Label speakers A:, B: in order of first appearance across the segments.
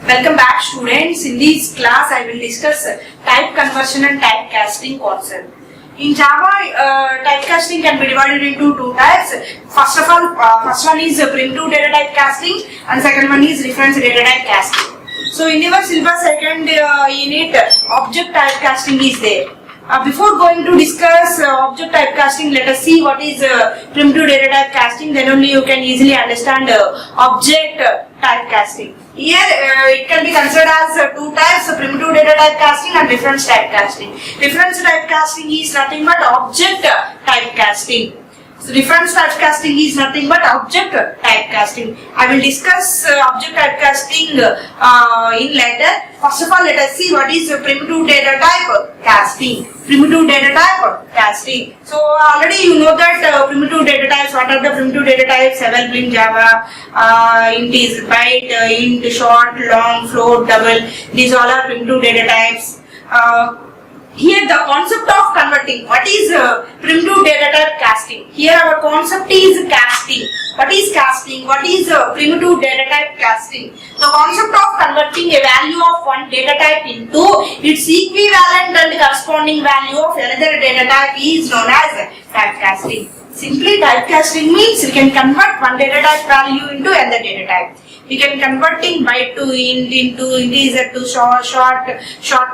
A: Welcome back students. In this class I will discuss type conversion and typecasting concept. In Java, typecasting can be divided into two types. First of all, first one is primitive data type casting and second one is reference data type casting. So in your syllabus second unit, object typecasting is there. Before going to discuss object typecasting, let us see what is primitive data type casting. Then only you can easily understand object typecasting. Here it can be considered as two types: primitive data typecasting and reference typecasting. Reference typecasting is nothing but object typecasting. So reference typecasting is nothing but object typecasting. I will discuss object typecasting in later. First of all, let us see what is primitive data type casting. Primitive data type casting. So already you know that primitive data types. What are the primitive data types available in Java? Int is byte, int, short, long, float, double. These all are primitive data types. Here the concept of converting. What is primitive data type casting? Here our concept is casting. What is casting? What is primitive data type casting? The concept of converting a value of one data type into its equivalent and corresponding value of another data type is known as typecasting. Simply typecasting means we can convert one data type value into another data type. We can converting byte to int, into integer to short, short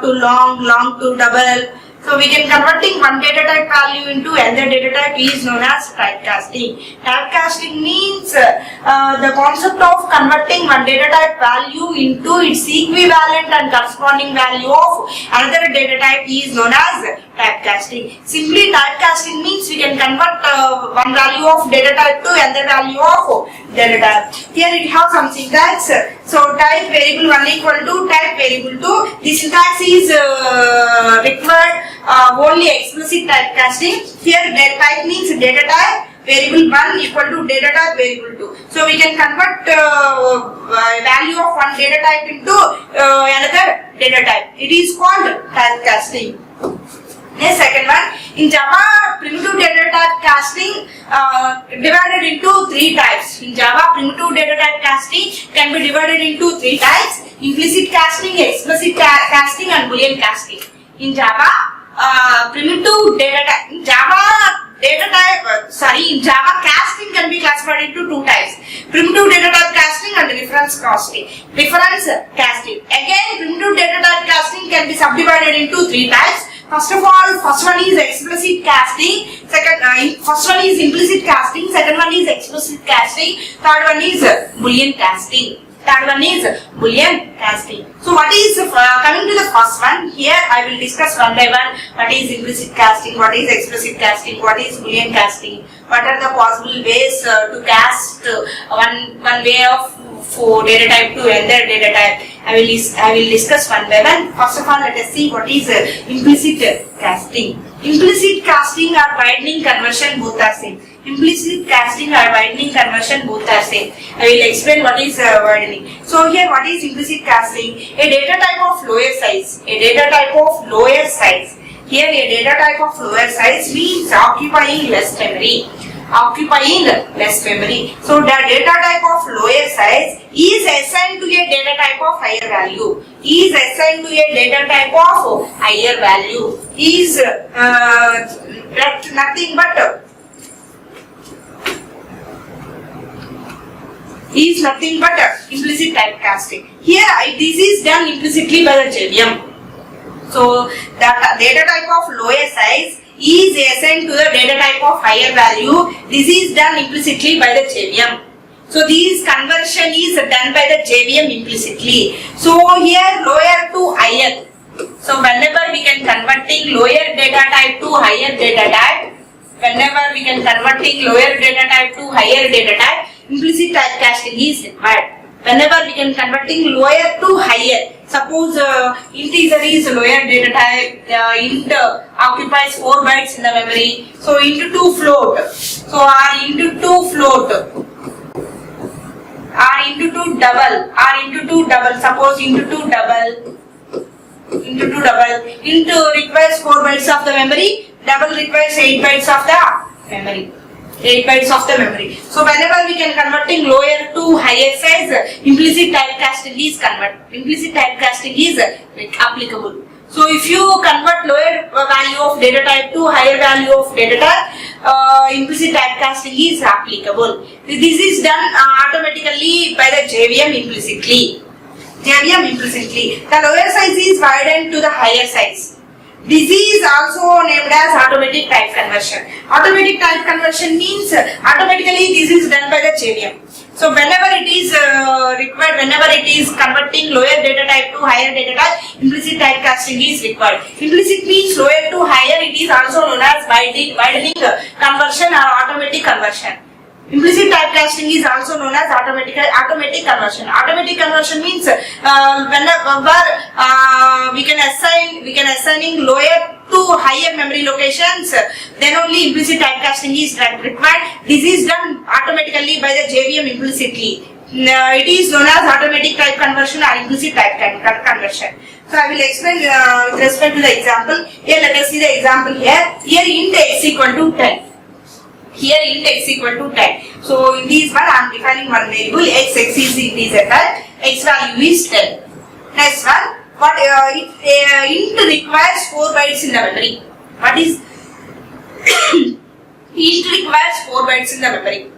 A: to long, long to double. So we can converting one data type value into another data type is known as typecasting. Typecasting means the concept of converting one data type value into its equivalent and corresponding value of another data type is known as typecasting. Simply typecasting means we can convert one value of data type to another value of data type. Here it has some syntax. So type variable 1 equal to type variable 2. The syntax is required only explicit typecasting. Here type means data type, variable 1 equal to data type variable 2. So we can convert value of one data type into another data type. It is called typecasting. The second one, in Java, primitive data type casting divided into three types. In Java, primitive data type casting can be divided into three types: implicit casting, explicit casting, and Boolean casting. In Java, primitive data type, in Java casting can be classified into two types: primitive data type casting and reference casting. Reference casting. Again, primitive data type casting can be subdivided into three types. First of all, first one is explicit casting. First one is implicit casting. Second one is explicit casting. Third one is Boolean casting. So what is coming to the first one? Here I will discuss one by one. What is implicit casting? What is explicit casting? What is Boolean casting? What are the possible ways to cast one way of data type to another data type? I will discuss one by one. First of all, let us see what is implicit casting. Implicit casting or widening conversion both are same. Implicit casting or widening conversion both are same. I will explain what is widening. So here, what is implicit casting? A data type of lower size. A data type of lower size. Here, a data type of lower size means occupying less memory. So the data type of lower size is assigned to a data type of higher value. Is nothing but implicit typecasting. Here this is done implicitly by the JVM. So the data type of lower size is assigned to the data type of higher value. This is done implicitly by the JVM. So this conversion is done by the JVM implicitly. So here lower to higher. So whenever we can converting lower data type to higher data type, implicit typecasting is required. Whenever we can converting lower to higher, suppose integer is lower data type, int occupies 4 bytes in the memory, so into 2 float. So r into 2 float, r into 2 double, suppose into 2 double, int requires 4 bytes of the memory, double requires 8 bytes of the memory. 8 bytes of the memory. So whenever we can converting lower to higher size, implicit typecasting is applicable. So if you convert lower value of data type to higher value of data type, implicit typecasting is applicable. This is done automatically by the JVM implicitly. The lower size is widened to the higher size. This is also named as automatic type conversion. Automatic type conversion means automatically this is done by the JVM. So whenever it is required, whenever it is converting lower data type to higher data type, implicit typecasting is required. Implicit means lower to higher. It is also known as widening conversion or automatic conversion. Implicit typecasting is also known as automatic conversion. Automatic conversion means whenever we can assigning lower to higher memory locations, then only implicit typecasting is required. This is done automatically by the JVM implicitly. It is known as automatic type conversion or implicit type conversion. So I will explain with respect to the example. Here let us see the example here. Here int x equal to 10. Here int x equal to 10. So in this one I am defining one variable x is integer type, x value is 10. Next one, what int requires 4 bytes in the memory. What is int requires 4 bytes in the memory.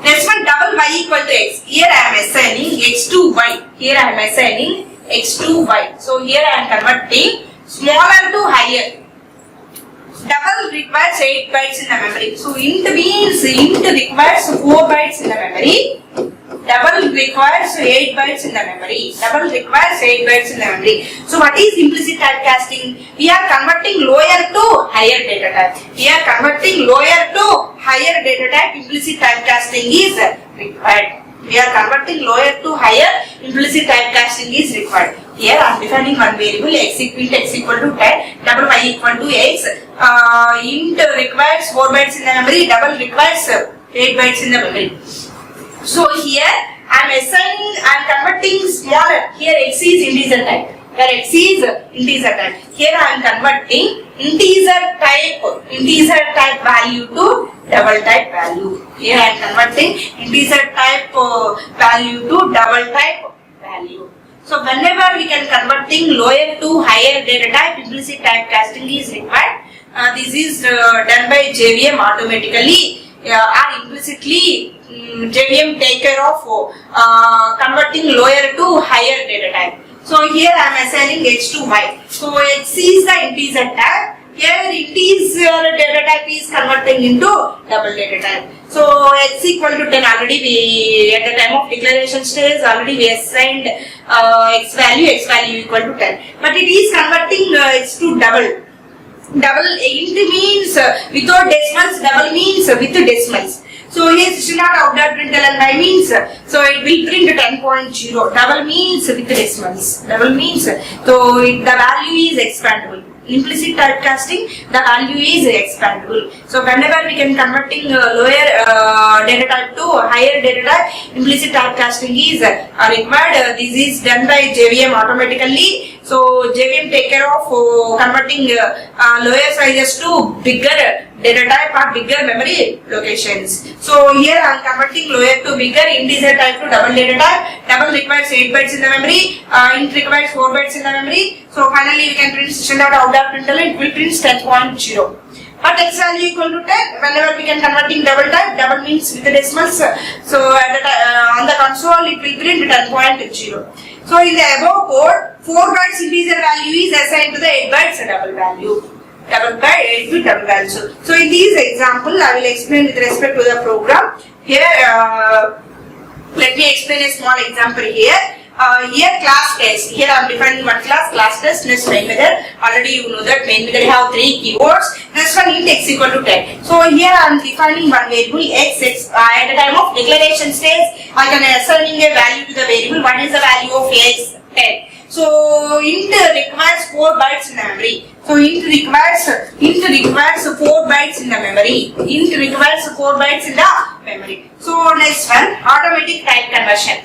A: Next one, double y equal to x. Here I am assigning x to y. Here I am assigning x to y. So here I am converting smaller to higher. Double requires 8 bytes in the memory. So int means int requires 4 bytes in the memory. Double requires 8 bytes in the memory. Double requires 8 bytes in the memory. So what is implicit typecasting? We are converting lower to higher data type. We are converting lower to higher data type. Implicit typecasting is required. We are converting lower to higher. Implicit typecasting is required. Here I am defining one variable x equal to 10, double y equal to x. Int requires 4 bytes in the memory, double requires 8 bytes in the memory. So here I am converting smaller. Here x is integer type. Here x is integer type. Here I am converting integer type value to double type value. Here I am converting integer type value to double type value. So whenever we can converting lower to higher data type, implicit typecasting is required. This is done by JVM automatically or implicitly. JVM take care of converting lower to higher data type. So here I am assigning x to y. So x is the integer type. Here integer data type is converting into double data type. So x equal to 10 already we at the time of declaration stage already we assigned x value equal to 10. But it is converting x to double. Double int means without decimals, double means with decimals. So here system.out.println y means so it will print 10.0. Double means with decimals. Double means so the value is expandable. Implicit typecasting, the value is expandable. So whenever we can converting lower data type to higher data type, implicit typecasting is required. This is done by JVM automatically. So JVM take care of converting lower sizes to bigger data type or bigger memory locations. So here I am converting lower to bigger, integer type to double data type. Double requires 8 bytes in the memory, int requires 4 bytes in the memory. So finally we can print system.out.println, it will print 10.0. But x value equal to 10, whenever we can converting double type, double means with the decimals. So at the, on the console it will print 10.0. So in the above code, 4 bytes integer value is assigned to the 8 bytes double value. Double by 8 bit double value. So in this example, I will explain with respect to the program. Here, let me explain a small example here. Here class test. Here I am defining one class test. Next main method. Already you know that main method have 3 keywords. Next one int x equal to 10. So here I am defining one variable x. At the time of declaration stage, I can assigning a value to the variable. What is the value of x? 10. So int requires 4 bytes in the memory. So int requires 4 bytes in the memory. Int requires 4 bytes in the memory. So next one, automatic type conversion.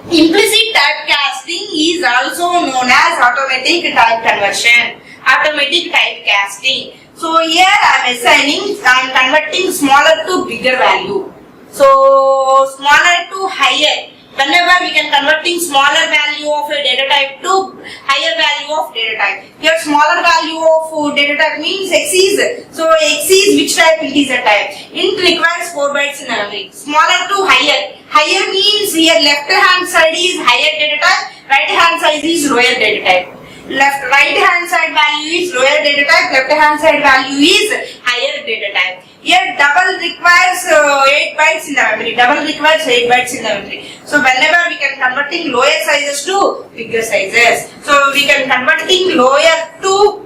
A: Implicit typecasting is also known as automatic type conversion. Automatic typecasting. So here I am converting smaller to bigger value. So smaller to higher. Whenever we can converting smaller value of a data type to higher value of data type. Here smaller value of data type means X is. So X is which type? Integer type. Int requires 4 bytes in memory. Smaller to higher. Higher means here left hand side is higher data type, right hand side is lower data type. Right hand side value is lower data type, left hand side value is higher data type. Here double requires 8 bytes in the memory. Double requires 8 bytes in the memory. So whenever we can converting lower sizes to bigger sizes. So we can converting lower to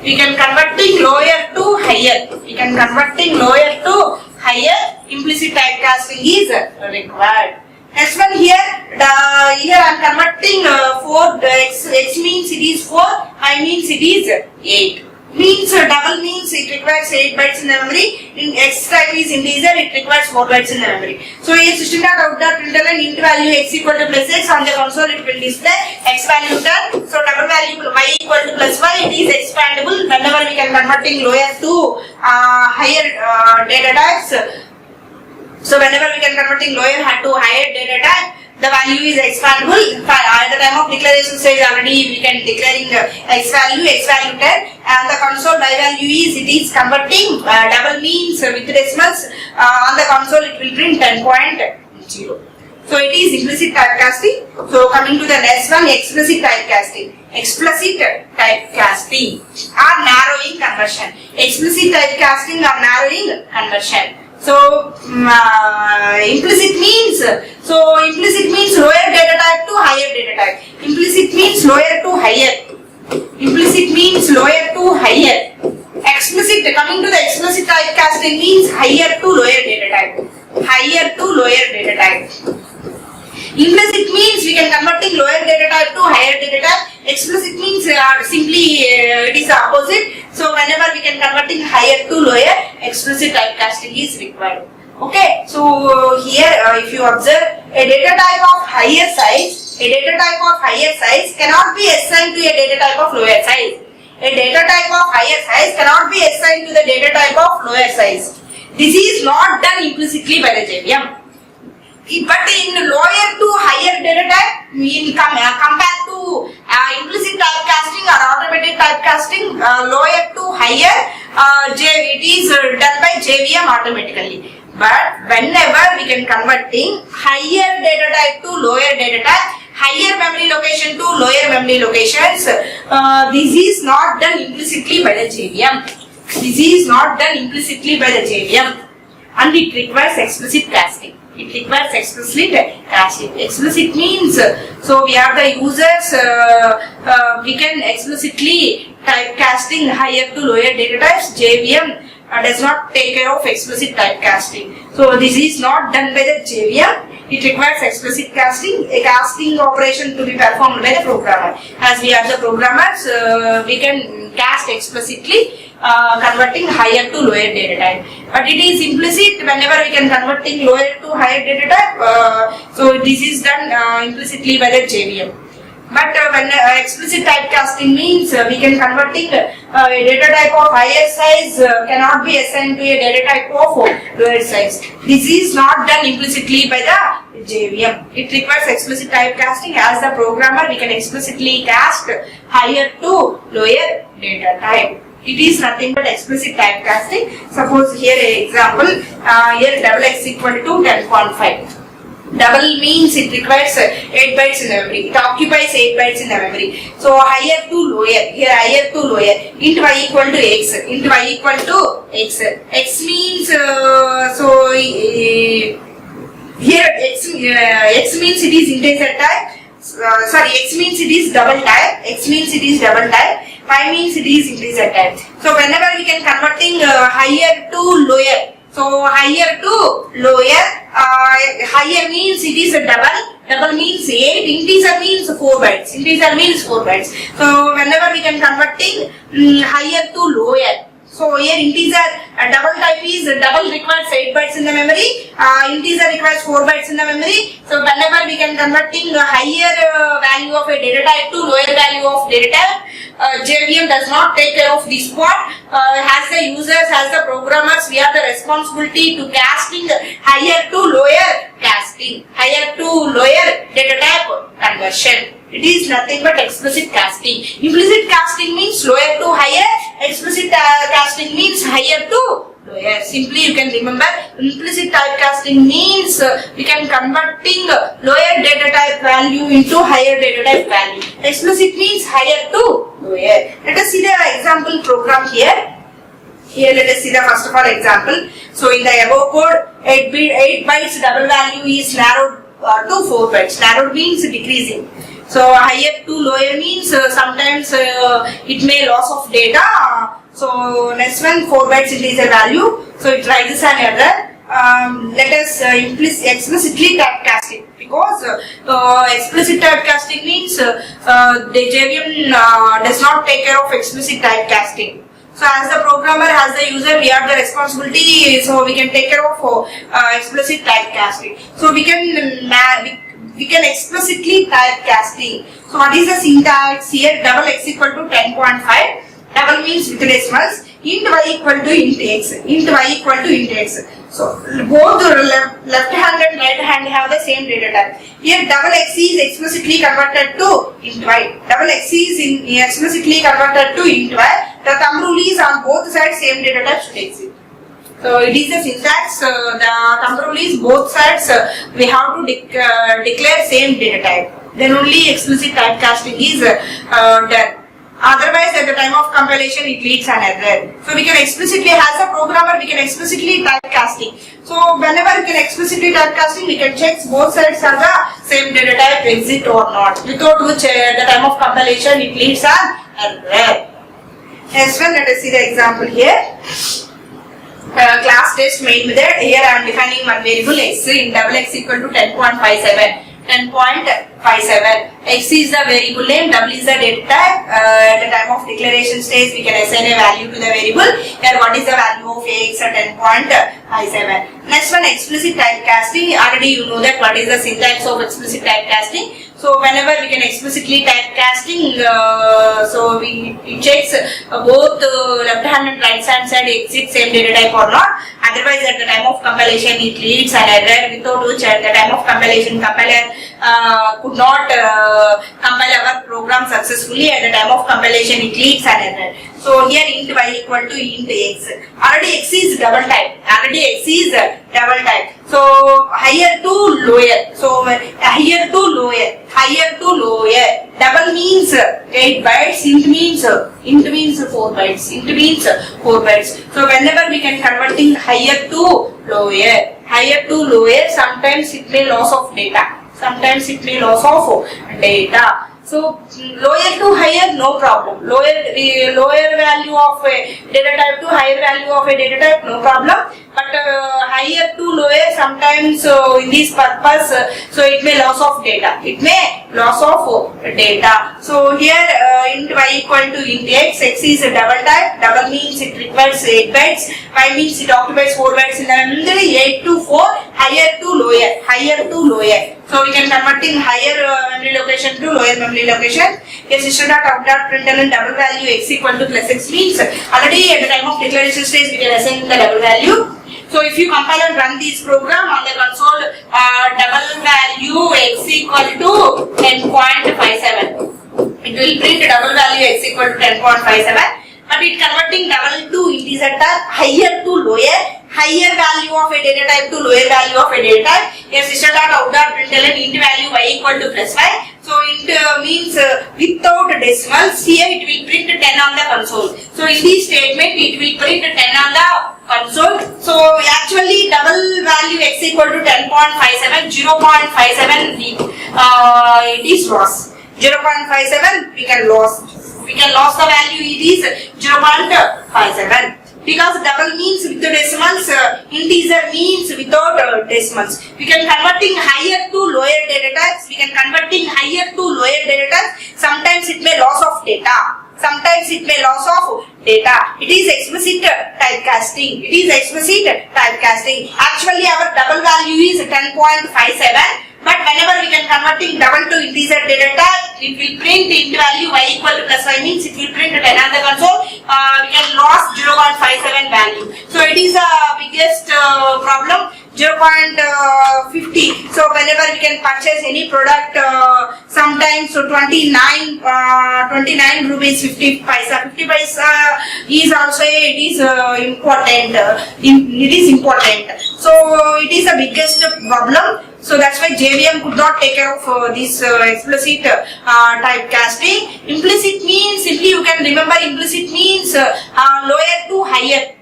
A: we can converting lower to higher. We can converting lower to higher. Implicit typecasting is required. Next one here I am converting 4. X means it is 4. I means it is 8. Means double means it requires 8 bytes in the memory. In X type is integer, it requires 4 bytes in the memory. So here system.out.println int value x equal to plus x, on the console it will display x value turn. So double value y equal to plus y, it is expandable whenever we can converting lower to higher data types. So whenever we can converting lower to higher data type, the value is expandable. At the time of declaration stage already we can declaring x value 10, and the console by value is it is converting. Double means with decimals, on the console it will print 10.0. So it is implicit typecasting. So coming to the next one, explicit typecasting. Explicit typecasting or narrowing conversion. Explicit typecasting or narrowing conversion. So implicit means lower data type to higher data type. Implicit means lower to higher. Implicit means lower to higher. Explicit, coming to the explicit typecasting means higher to lower data type. Higher to lower data type. Implicit means we can converting lower data type to higher data type. Explicit means simply it is the opposite. So whenever we can converting higher to lower, explicit typecasting is required. Okay. So here if you observe, a data type of higher size, cannot be assigned to a data type of lower size. A data type of higher size cannot be assigned to the data type of lower size. This is not done implicitly by the JVM. But in lower to higher data type, compared to implicit typecasting or automated typecasting, lower to higher, it is done by JVM automatically. But whenever we can converting higher data type to lower data type, higher memory location to lower memory locations, this is not done implicitly by the JVM. This is not done implicitly by the JVM, and it requires explicit casting. It requires explicit casting. Explicit means, so we have the users, we can explicitly typecasting higher to lower data types. JVM does not take care of explicit typecasting. So this is not done by the JVM. It requires explicit casting, a casting operation to be performed by the programmer. As we are the programmers, we can cast explicitly, converting higher to lower data type. But it is implicit whenever we can converting lower to higher data type. So this is done implicitly by the JVM. But when explicit typecasting means we can converting a data type of higher size cannot be assigned to a data type of lower size. This is not done implicitly by the JVM. It requires explicit typecasting. As the programmer, we can explicitly cast higher to lower data type. It is nothing but explicit typecasting. Suppose here an example, here double x equal to 10.5. Double means it requires 8 bytes in the memory. It occupies 8 bytes in the memory. So higher to lower. Here higher to lower. Int y equal to x. Int y equal to x. X means here x means it is integer type. X means it is double type. X means it is double type. Y means it is integer type. So whenever we can converting higher to lower. So higher to lower, higher means it is a double means 8, integer means 4 bytes, So whenever we can converting higher to lower, So here integer double type is double requires 8 bytes in the memory, integer requires 4 bytes in the memory. So whenever we can converting a higher value of a data type to lower value of data type, JVM does not take care of this part. As the users, as the programmers, we have the responsibility to casting higher to lower casting, higher to lower data type conversion. It is nothing but explicit casting. Implicit casting means lower to higher, explicit casting means higher to lower. Simply you can remember, implicit typecasting means we can converting lower data type value into higher data type value. Explicit means higher to lower. Let us see the example program here. Here let us see the first of all example. So in the above code, 8 bytes double value is narrowed to 4 bytes. Narrowed means decreasing. So higher to lower means sometimes it may loss of data. So next one 4 bytes integer value. So it rises an error. Let us explicitly typecast it, because explicit typecasting means the JVM does not take care of explicit typecasting. So as the programmer, as the user, we have the responsibility. So we can take care of explicit typecasting. So we can explicitly typecasting. So what is the syntax here? Double x equal to 10.5. Double means with decimals. Int y equal to int x. Int y equal to int x. So both left hand and right hand have the same data type. Here double x is explicitly converted to int y. Double x is explicitly converted to int y. The thumb rule is on both sides same data type should exist. So it is the syntax. The thumb rule is both sides we have to declare same data type. Then only explicit typecasting is done. Otherwise, at the time of compilation, it leads an error. So we can explicitly, as a programmer, we can explicitly typecasting. So whenever we can explicitly typecasting, we can check both sides are the same data type exist or not. Without which, at the time of compilation, it leads an error. Next one, let us see the example here. Class test main method. Here I am defining one variable x in double x equal to 10.57. 10.57. X is the variable name, W is the data type. At the time of declaration stage, we can assign a value to the variable. Here, what is the value of x at 10.57? Next one, explicit typecasting. Already you know that what is the syntax of explicit typecasting. So whenever we can explicitly typecasting, so it checks both left hand and right hand side exit same data type or not. Otherwise, at the time of compilation, it leads an error, without which at the time of compilation, compiler could not compile our program successfully. At the time of compilation, it leads an error. So here int y equal to int x. Already x is double type. So higher to lower. So higher to lower. Double means 8 bytes. Int means 4 bytes. So whenever we can converting higher to lower, sometimes it may loss of data. So lower to higher, no problem. Lower value of a data type to higher value of a data type, no problem. But higher to lower, sometimes in this purpose, so it may loss of data. So here int y equal to int x. X is a double type. Double means it requires 8 bytes. Y means it occupies 4 bytes in the memory. 8 to 4, higher to lower. So we can converting higher memory location to lower memory location. Here system.out.println double value x equal to plus x means already at the time of declaration stage we can assign the double value. So if you compile and run this program on the console, double value x equal to 10.57. It will print double value x equal to 10.57. But it converting double to integer type, higher to lower, higher value of a data type to lower value of a data type. Here system.out.println int value y equal to plus y. So int means without decimals. Here it will print 10 on the console. So in this statement it will print 10 on the console. So actually double value x equal to 10.57, 0.57 it is lost. 0.57 we can lose the value, it is 0.57. Because double means with the decimals, integer means without decimals. We can converting higher to lower data types. Sometimes it may loss of data. Sometimes it may loss of data. It is explicit typecasting. It is explicit typecasting. Actually, our double value is 10.57. But whenever we can converting double to integer data type, it will print int value y equal to plus y means it will print 10 on the console. We can lost 0.57 value. So it is the biggest problem. 0.50. So whenever we can purchase any product, sometimes so 29 rupees 50 paisa. 50 paisa is also important. It is important. So it is the biggest problem. So that's why JVM could not take care of this explicit typecasting. Implicit means, simply you can remember, implicit means lower to higher.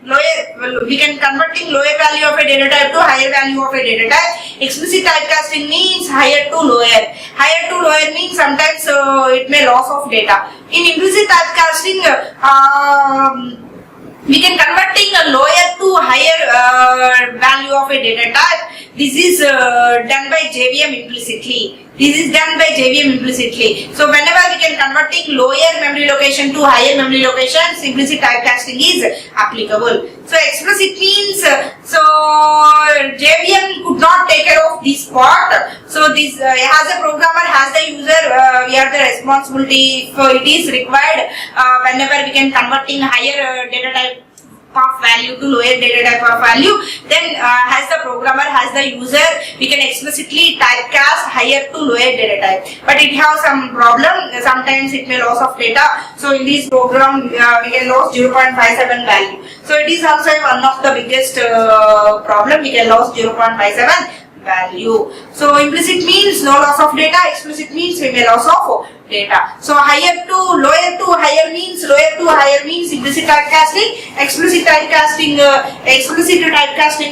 A: We can converting lower value of a data type to higher value of a data type. Explicit typecasting means higher to lower. Higher to lower means sometimes it may loss of data. In implicit typecasting, we can converting a lower to higher value of a data type. This is done by JVM implicitly. So whenever we can converting lower memory location to higher memory location, implicit typecasting is applicable. So explicit means, so JVM could not take care of this part. So this as a programmer, as the user, we have the responsibility. So it is required whenever we can converting higher data type of value to lower data type of value, then as the programmer, as the user, we can explicitly typecast higher to lower data type. But it has some problem. Sometimes it may loss of data. So in this program, we can lose 0.57 value. So it is also one of the biggest problem. We can lose 0.57 value. So implicit means no loss of data. Explicit means we may loss of data. So higher to lower to higher means, lower to higher means implicit typecasting. Explicit typecasting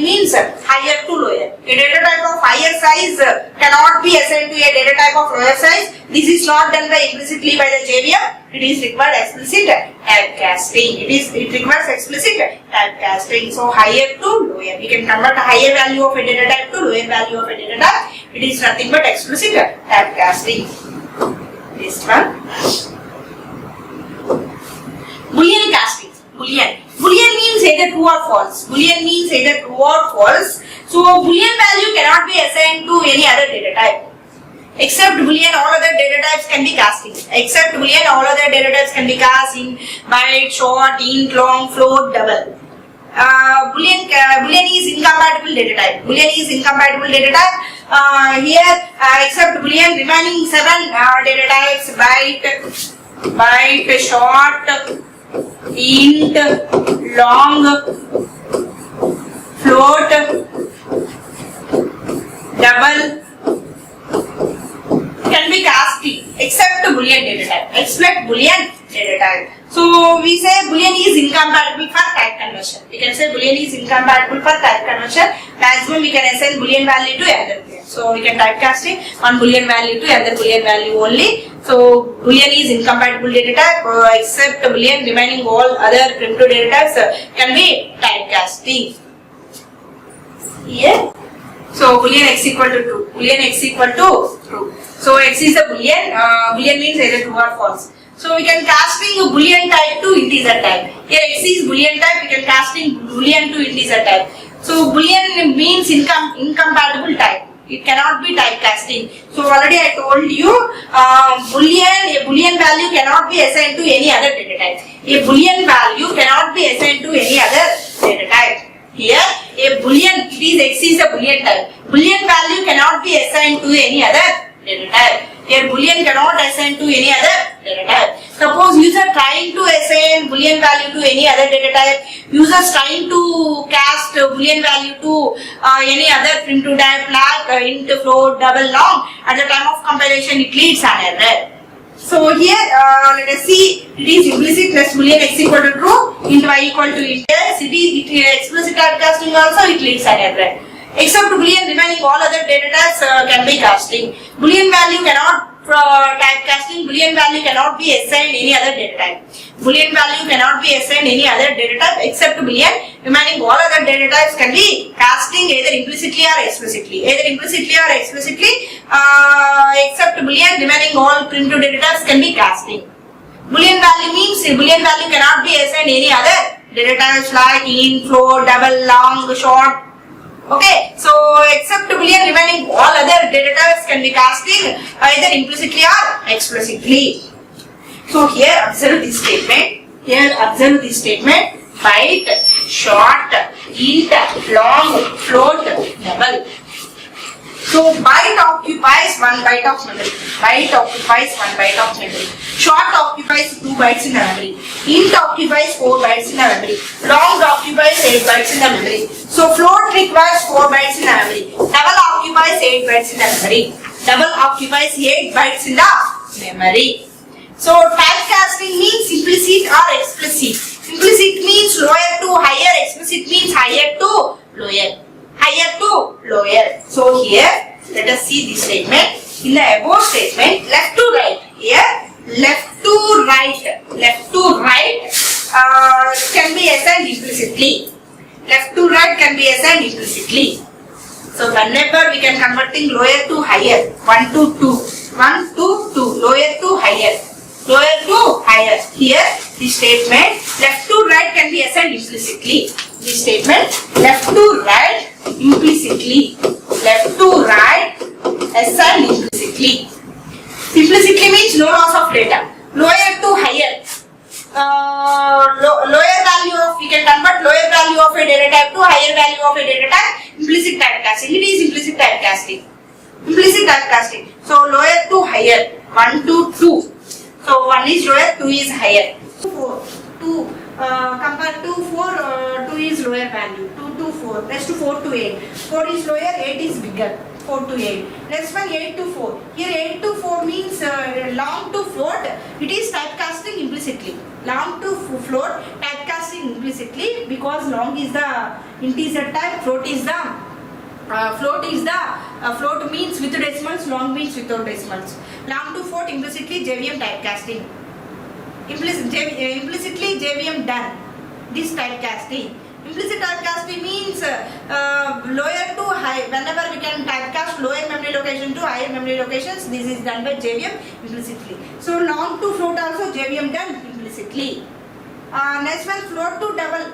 A: means higher to lower. A data type of higher size cannot be assigned to a data type of lower size. This is not done by implicitly by the JVM. It is required explicit typecasting. It requires explicit typecasting. So higher to lower. We can convert a higher value of a data type to lower value of a data type. It is nothing but explicit typecasting. This one. Boolean casting. Boolean means either true or false. So Boolean value cannot be assigned to any other data type. Except Boolean, all other data types can be casting. Except Boolean, all other data types can be cast in byte, short, int, long, float, double. Boolean is incompatible data type. Here, except Boolean, remaining 7 data types: byte, short, int, long, float, double, can be casting except Boolean data type. So we say Boolean is incompatible for type conversion. We can say Boolean is incompatible for type conversion. Maximum we can assign Boolean value to another Boolean. So we can typecasting one Boolean value to another Boolean value only. So Boolean is incompatible data type except Boolean, remaining all other primitive data types can be typecasting. Here. So Boolean x equal to true. So x is a Boolean. Boolean means either true or false. So we can casting a Boolean type to integer type. Here x is Boolean type. We can casting Boolean to integer type. So Boolean means incompatible type. It cannot be typecasting. So already I told you, a Boolean value cannot be assigned to any other data type. A Boolean value cannot be assigned to any other data type. Here, a Boolean, it is x is a Boolean type. Boolean value cannot be assigned to any other data type. Here, Boolean cannot assign to any other data type. Suppose user trying to assign Boolean value to any other data type. Users trying to cast Boolean value to any other primitive type like int, float, double, long. At the time of compilation, it leads an error. So here, let us see, it is implicit plus Boolean x equal to true, int y equal to int s. It is explicit typecasting also, it leads an error. Except Boolean, remaining all other data types can be casting. Boolean value cannot typecasting. Boolean value cannot be assigned any other data type. Boolean value cannot be assigned any other data type except Boolean. Remaining all other data types can be casting either implicitly or explicitly. Except Boolean, remaining all primitive data types can be casting. Boolean value means Boolean value cannot be assigned any other data types like int, float, double, long, short. Okay, so except Boolean, remaining all other data types can be casting either implicitly or explicitly. So here observe this statement. Byte, short, int, long, float, double. So byte occupies 1 byte of memory. Short occupies 2 bytes in the memory. Int occupies 4 bytes in the memory. Long occupies 8 bytes in the memory. So float requires 4 bytes in the memory. Double occupies 8 bytes in the memory. So typecasting means implicit or explicit. Implicit means lower to higher. Explicit means higher to lower. So here let us see this statement. In the above statement, left to right. Here left to right can be assigned implicitly. So whenever we can converting lower to higher, 1 to 2, lower to higher. Here the statement left to right can be assigned implicitly. Assigned implicitly. Implicitly means no loss of data. Lower to higher. Lower value of, we can convert lower value of a data type to higher value of a data type. Implicit typecasting. It is implicit typecasting. So lower to higher. 1 to 2. So 1 is lower, 2 is higher. 2 compared to 4, 2 is lower value. 2 to 4. Next to 4 to 8. 4 is lower, 8 is bigger. 4 to 8. Next one 8 to 4. Here 8 to 4 means long to float. It is typecasting implicitly. Long to float, typecasting implicitly because long is the integer type, float means with decimals, long means without decimals. Long to float implicitly JVM typecasting. Implicitly JVM done. This typecasting. Implicit typecasting means lower to high. Whenever we can typecast lower memory location to higher memory locations, this is done by JVM implicitly. So long to float also JVM done implicitly. Next one float to double,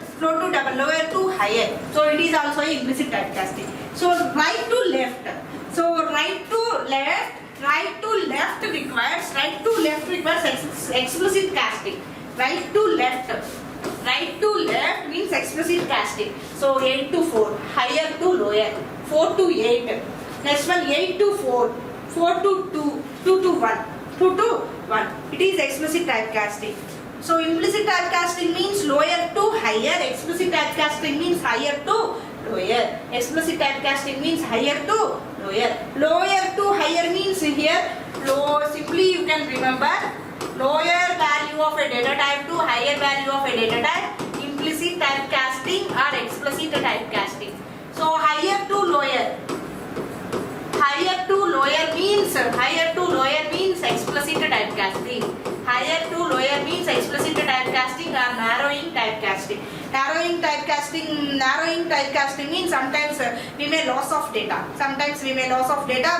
A: lower to higher. So it is also implicit typecasting. So right to left. So right to left requires explicit casting. Right to left means explicit casting. So 8 to 4, higher to lower, 4 to 8. Next one 8 to 4, 4 to 2, 2 to 1. It is explicit typecasting. So implicit typecasting means lower to higher, explicit typecasting means higher to lower. Explicit typecasting means higher to lower. Lower to higher means here, simply you can remember lower value of a data type to higher value of a data type, implicit typecasting or explicit typecasting. So higher to lower means explicit typecasting. Higher to lower means explicit typecasting or narrowing typecasting. Narrowing typecasting means sometimes we may loss of data.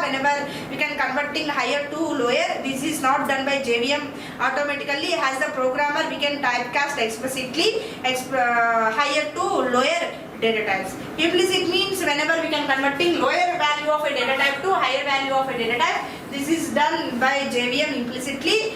A: Whenever we can converting higher to lower. This is not done by JVM automatically. As the programmer, we can typecast explicitly higher to lower data types. Implicit means whenever we can converting lower value of a data type to higher value of a data type. This is done by JVM implicitly.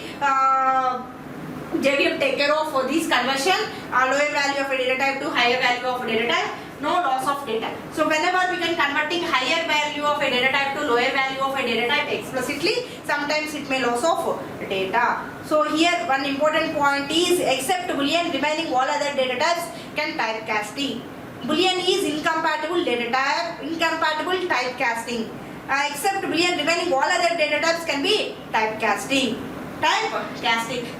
A: JVM take care of this conversion, lower value of a data type to higher value of a data type, no loss of data. So whenever we can converting higher value of a data type to lower value of a data type explicitly, sometimes it may loss of data. So here one important point is except Boolean, remaining all other data types can typecasting. Boolean is incompatible data type, incompatible typecasting. Except Boolean, remaining all other data types can be typecasting.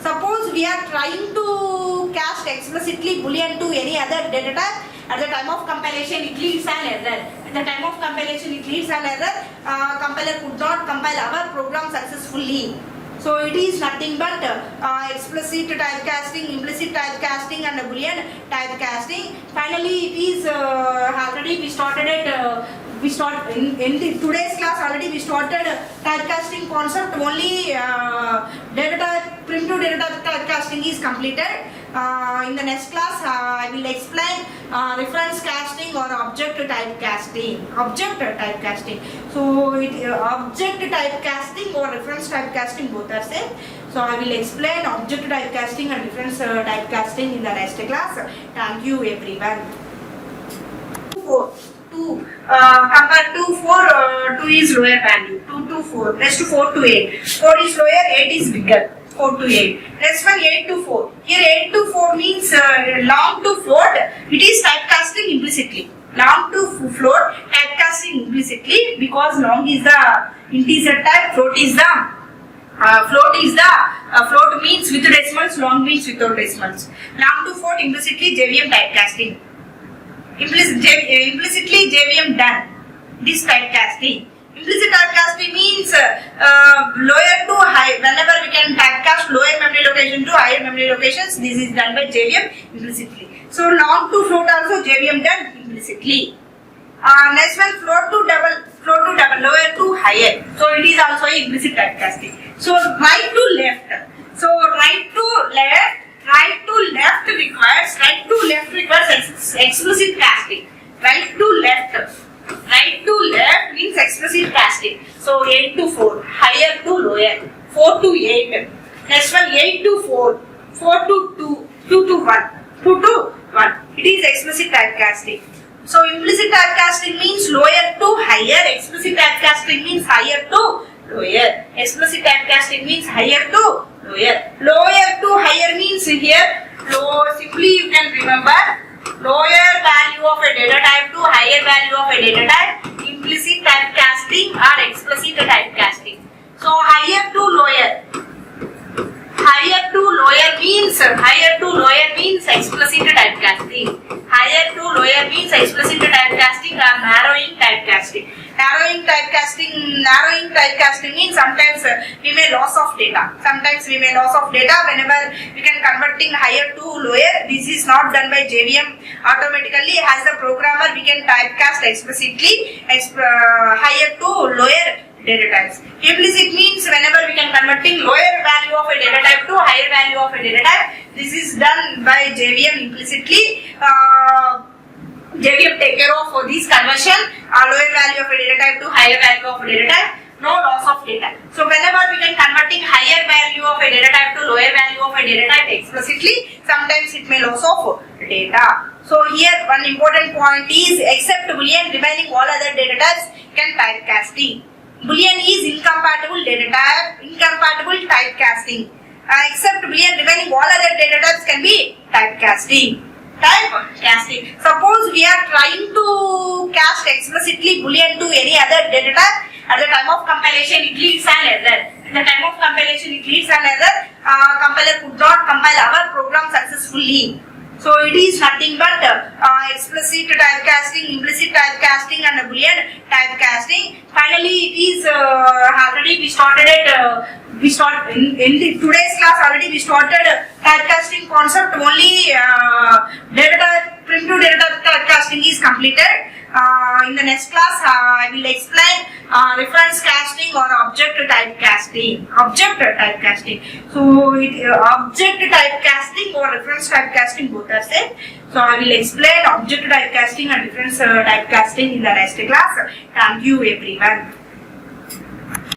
A: Suppose we are trying to cast explicitly Boolean to any other data type. At the time of compilation, it leads an error. Compiler could not compile our program successfully. So it is nothing but explicit typecasting, implicit typecasting and Boolean typecasting. Finally, it is already we started at we start in today's class already we started typecasting concept. Only data type, primitive data type typecasting is completed. In the next class I will explain reference casting or object typecasting. So object typecasting or reference typecasting both are same. So I will explain object typecasting and reference typecasting in the next class. Thank you everyone. 2 compared to 4, 2 is lower value. 2 to 4. Next to 4 to 8. 4 is lower, 8 is bigger. 4 to 8. Next one 8 to 4. Here 8 to 4 means long to float. It is typecasting implicitly. Long to float, typecasting implicitly because long is the integer type, float is the float means with decimals, long means without decimals. Long to float implicitly JVM typecasting. Implicitly JVM done. This typecasting. Implicit typecasting means lower to high. Whenever we can typecast lower memory location to higher memory locations, this is done by JVM implicitly. So long to float also JVM done implicitly. Next one float to double, lower to higher. So it is also implicit typecasting. So right to left. So right to left requires explicit casting. Right to left means explicit casting. So 8 to 4, higher to lower, 4 to 8. Next one 8 to 4, 4 to 2, 2 to 1, 2 to 1. It is explicit typecasting. So implicit typecasting means lower to higher, explicit typecasting means higher to lower. Explicit typecasting means higher to lower. Lower to higher means here, simply you can remember lower value of a data type to higher value of a data type, implicit typecasting or explicit typecasting. So higher to lower means explicit typecasting. Higher to lower means explicit typecasting or narrowing typecasting. Narrowing typecasting means sometimes we may loss of data. Whenever we can converting higher to lower. This is not done by JVM automatically. As a programmer, we can typecast explicitly higher to lower data types. Implicit means whenever we can converting lower value of a data type to higher value of a data type. This is done by JVM implicitly. JVM take care of this conversion, lower value of a data type to higher value of a data type, no loss of data. So whenever we can converting higher value of a data type to lower value of a data type explicitly, sometimes it may loss of data. So here one important point is except Boolean, remaining all other data types can typecasting. Boolean is incompatible data type, incompatible typecasting. Except Boolean, remaining all other data types can be typecasting. Typecasting. Suppose we are trying to cast explicitly Boolean to any other data type. At the time of compilation, it leads an error. Compiler could not compile our program successfully. So it is nothing but explicit typecasting, implicit typecasting, and Boolean typecasting. Finally, it is already we started it. In today's class already we started typecasting concept. Only primitive data typecasting is completed. In the next class I will explain reference casting or object typecasting. So object typecasting or reference typecasting both are same. So I will explain object typecasting and reference typecasting in the next class. Thank you everyone.